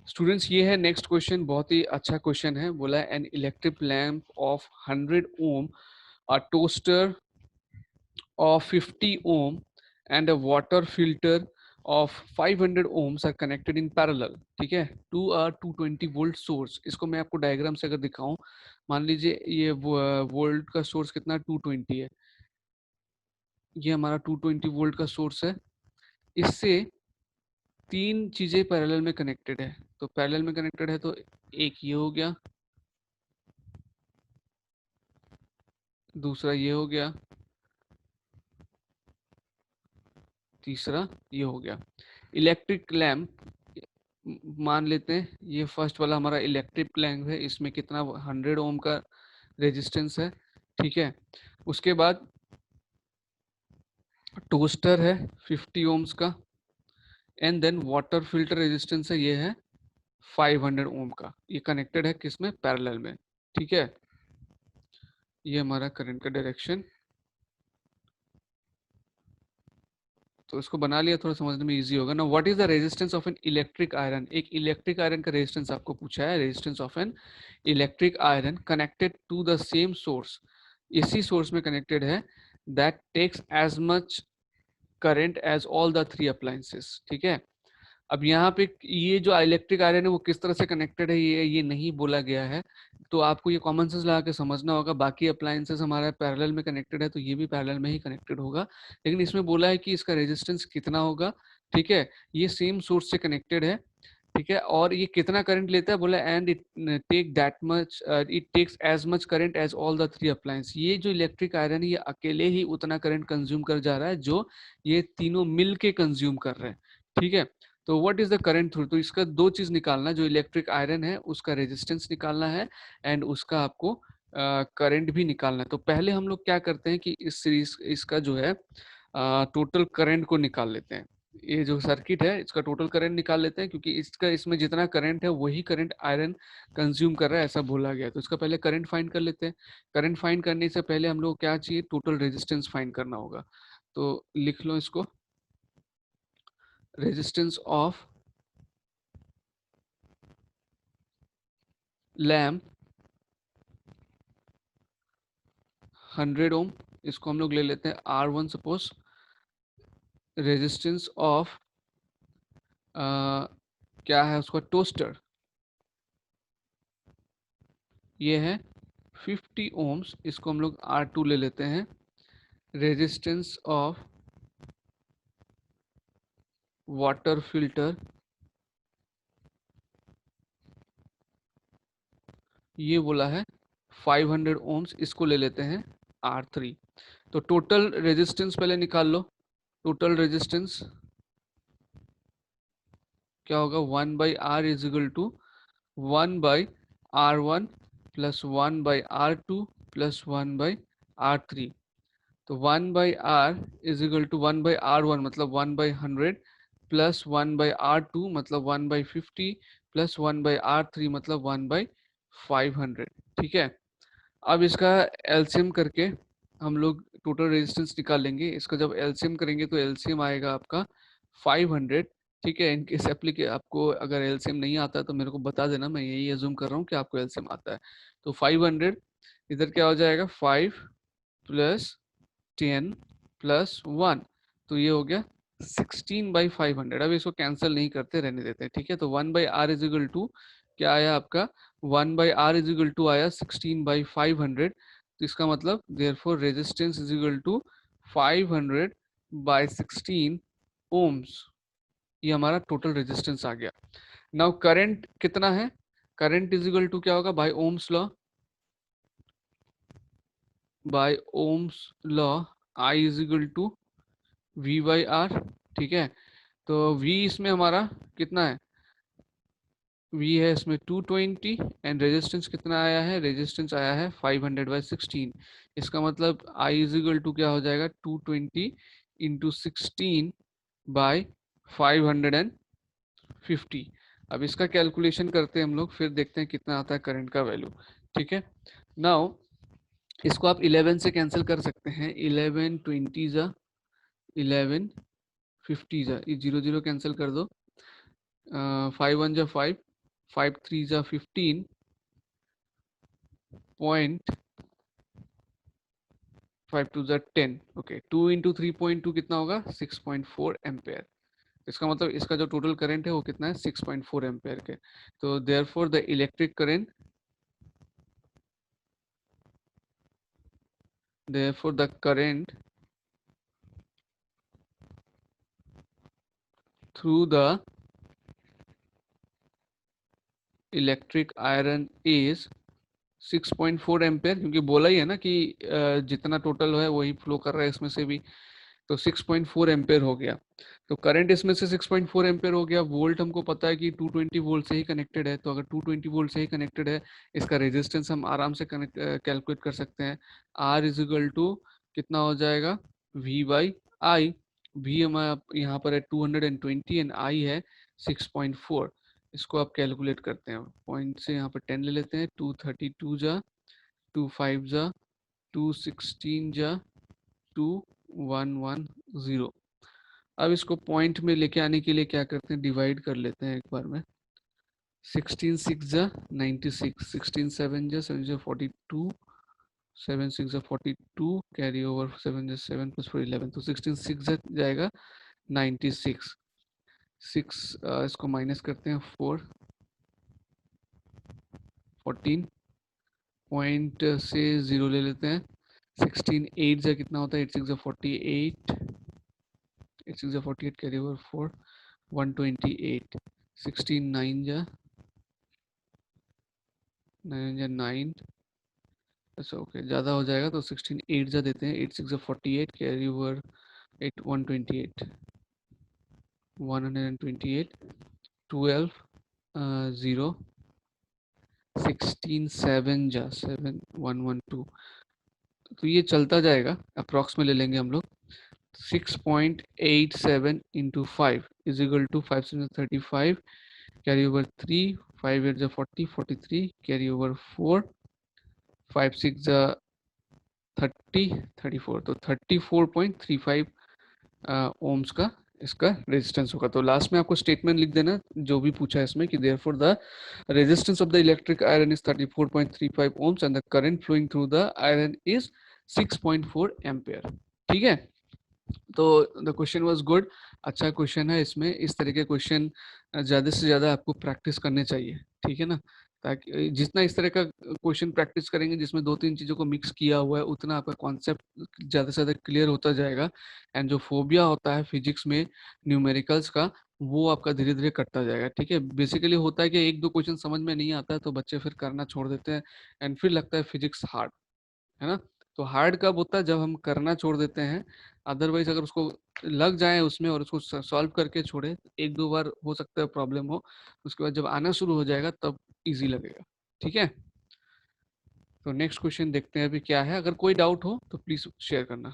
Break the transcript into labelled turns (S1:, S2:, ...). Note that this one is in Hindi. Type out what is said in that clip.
S1: स्टूडेंट्स ये है नेक्स्ट क्वेश्चन, बहुत ही अच्छा क्वेश्चन है। बोला है an electric lamp of 100 ohm, a toaster of 50 ohm and a water filter of 500 ohms are connected in parallel, ठीक है, टू अ 220 वोल्ट सोर्स। इसको मैं आपको डायग्राम से अगर दिखाऊं, मान लीजिए ये वोल्ट का सोर्स कितना 220 है, ये हमारा 220 वोल्ट का सोर्स है। इससे तीन चीजें पैरेलल में कनेक्टेड है। तो पैरेलल में कनेक्टेड है तो एक ये हो गया, दूसरा ये हो गया, तीसरा ये हो गया। इलेक्ट्रिक लैम्प मान लेते हैं, ये फर्स्ट वाला हमारा इलेक्ट्रिक लैम्प है, इसमें कितना 100 ओम का रेजिस्टेंस है, ठीक है। उसके बाद टोस्टर है 50 ओम्स का, and then water filter resistance है, ये है 500 ओम का। ये कनेक्टेड है किसमें, पैरेलल में, ठीक है। ये हमारा करंट का डायरेक्शन, तो इसको बना लिया, थोड़ा समझने में इजी होगा ना। What is the resistance of an electric iron, एक इलेक्ट्रिक आयरन का रेजिस्टेंस आपको पूछा है। Resistance of an electric iron connected to the same source, इसी सोर्स में कनेक्टेड है, that takes as much current as all the three appliances, ठीक है। अब यहाँ पे ये जो इलेक्ट्रिक आयरन है वो किस तरह से कनेक्टेड है, ये नहीं बोला गया है, तो आपको ये कॉमन सेंस लगा के समझना होगा। बाकी अप्लायंसेस हमारा पैरेलल में कनेक्टेड है तो ये भी पैरेलल में ही कनेक्टेड होगा, लेकिन इसमें बोला है कि इसका रेजिस्टेंस कितना होगा, ठीक है। ये सेम सोर्स से कनेक्टेड है, ठीक है, और ये कितना करंट लेता है, बोला and it take that much, it takes as much current as all the three appliance. ये जो इलेक्ट्रिक आयरन है ये अकेले ही उतना करंट कंज्यूम कर जा रहा है जो ये तीनों मिल के कंज्यूम कर रहे हैं, ठीक है। तो what is the current through, तो इसका दो चीज निकालना, जो इलेक्ट्रिक आयरन है उसका रेजिस्टेंस निकालना है एंड उसका आपको करंट भी निकालना है। तो पहले हम लोग क्या करते हैं कि इस सीरीज इसका जो है टोटल करंट को निकाल लेते हैं। ये जो सर्किट है इसका टोटल करंट निकाल लेते हैं, क्योंकि इसका इसमें जितना करंट है वही करंट आयरन कंज्यूम कर रहा है ऐसा बोला गया है। तो इसका पहले करंट फाइंड कर लेते हैं। करंट फाइंड करने से पहले हम लोग क्या चाहिए, टोटल रेजिस्टेंस फाइंड करना होगा। तो लिख लो इसको, रेजिस्टेंस ऑफ लैम्प 100 ओम, इसको हम लोग ले लेते हैं R1 सपोज। रेजिस्टेंस ऑफ क्या है उसका, टोस्टर, ये है 50 ओम्स, इसको हम लोग R2 ले लेते हैं। रेजिस्टेंस ऑफ वाटर फिल्टर, ये बोला है 500 ओम्स, इसको ले लेते हैं R3। तो टोटल रेजिस्टेंस पहले निकाल लो। टोटल रेजिस्टेंस क्या होगा, 1/R is equal to 1/R1 plus 1/R2 plus 1/R3। तो 1/R is equal to 1/R1 मतलब 1/100 प्लस 1/R2 मतलब 1/50 प्लस 1/R3 मतलब 1/500, ठीक है। अब इसका एलसीएम करके हम लोग टोटल रेजिस्टेंस निकाल लेंगे। इसका जब एलसीएम करेंगे तो एलसीएम आएगा आपका 500, ठीक है। इनकेस एप्लीके आपको अगर एलसीएम नहीं आता है तो मेरे को बता देना, मैं यही अज्यूम कर रहा हूँ कि आपको एलसीएम आता है। तो 500 इधर क्या हो जाएगा, 5 प्लस 10 प्लस 1, तो ये हो गया 16/500। अब इसको कैंसिल नहीं करते, रहने देते हैं, ठीक है। तो 1/R इज इक्वल टू क्या आया आपका, 1/R इज इक्वल टू आया 16/500। तो इसका मतलब therefore resistance is equal to 500/16 ohms, ये हमारा टोटल रेजिस्टेंस आ गया। नाउ करंट कितना है, करंट इज इक्वल टू क्या होगा, by Ohm's law, by Ohm's law I is equal to V/R, ठीक है। तो V इसमें हमारा कितना है, V है इसमें 220 एंड रेजिस्टेंस कितना आया है, रेजिस्टेंस आया है 500/16। इसका मतलब I इज इक्वल टू क्या हो जाएगा, 220 इंटू 16/550। अब इसका कैलकुलेशन करते हैं हम लोग, फिर देखते हैं कितना आता है करंट का वैल्यू, ठीक है। नाउ इसको आप 11 से कैंसिल कर सकते हैं, 11 20 जा 11 50 जा, ये 0 0 कैंसिल कर दो, 5 1 जा 5 5 3 जा 15 पॉइंट 5 2 जा 10। ओके, 2 इंटू 3.2 कितना होगा? 6.4 एम्पेयर। इसका मतलब इसका जो टोटल करंट है वो कितना है? 6.4 एम्पेयर के। तो therefore the electric current, therefore the current through the electric iron is 6.4 ampere, क्योंकि बोला ही है ना कि जितना टोटल है वही फ्लो कर रहा है इसमें से भी। तो 6.4 एम्पेयर हो गया। तो करंट इसमें से 6.4 एम्पेयर हो गया। वोल्ट हमको पता है कि 220 वोल्ट से ही कनेक्टेड है, तो अगर 220 वोल्ट से ही कनेक्टेड है, इसका रेजिस्टेंस हम आराम से कनेक्ट कैलकुलेट कर सकते हैं। आर इज इक्वल टू कितना हो जाएगा? We by I. वी हमारा यहाँ पर है 220 एंड आई है 6.4। इसको आप कैलकुलेट करते हैं, पॉइंट से यहाँ पर 10 ले लेते हैं। 232 जा 25 जा 216 जा 2110। अब इसको पॉइंट में लेके आने के लिए क्या करते हैं? डिवाइड कर लेते हैं एक बार में। 16 6 जा 96, 16 7 जा 7 जा 42, 7 6 जा 42, कैरी ओवर 7 जा 7 प्लस 4 11, तो 16 6 जा जाएगा 96। 6 इसको माइनस करते हैं, 4 14 पॉइंट से 0 ले लेते हैं। 16 8 जा कितना होता है? 8 6 जा 48, 8 6 जा 48, कैरी ओवर 4 128। 16 9 जा 9 जा 9। अच्छा ओके, ज़्यादा हो जाएगा तो 16 8 जा देते हैं। 8 6 जा 48, कैरी ओवर 8 128, 128 12 0। 16 7 जा 7 112। तो ये चलता जाएगा, अप्रॉक्स में ले लेंगे हम लोग। 6.87 into 5 is equal to 5 7 35, carry over 3, 5 8 जा 40 43, कैरी ओवर 4, 5 6 जा 30 34, तो 34.35 ओम्स का इसका रेजिस्टेंस होगा। तो लास्ट में आपको स्टेटमेंट लिख देना जो भी पूछा है इसमें कि therefore the resistance of the electric iron is 34.35 ohms and the current flowing through the iron is 6.4 ampere. ठीक है, तो द क्वेश्चन वाज गुड। अच्छा क्वेश्चन है। इसमें इस तरह के क्वेश्चन ज़्यादा से ज़्यादा आपको प्रैक्टिस करने चाहिए, ठीक है ना। ताकि जितना इस तरह का क्वेश्चन प्रैक्टिस करेंगे जिसमें दो तीन चीज़ों को मिक्स किया हुआ है, उतना आपका कॉन्सेप्ट ज़्यादा से ज़्यादा क्लियर होता जाएगा। एंड जो फोबिया होता है फिजिक्स में न्यूमेरिकल्स का, वो आपका धीरे धीरे कटता जाएगा। ठीक है, बेसिकली होता है कि एक दो क्वेश्चन समझ में नहीं आता है तो बच्चे फिर करना छोड़ देते हैं एंड फिर लगता है फिजिक्स हार्ड, है ना। तो हार्ड कब होता है? जब हम करना छोड़ देते हैं। अदरवाइज अगर उसको लग जाए उसमें और उसको सॉल्व करके छोड़े, एक दो बार हो सकता है प्रॉब्लम हो, उसके बाद जब आना शुरू हो जाएगा तब इजी लगेगा। ठीक है, तो नेक्स्ट क्वेश्चन देखते हैं अभी क्या है। अगर कोई डाउट हो तो प्लीज शेयर करना।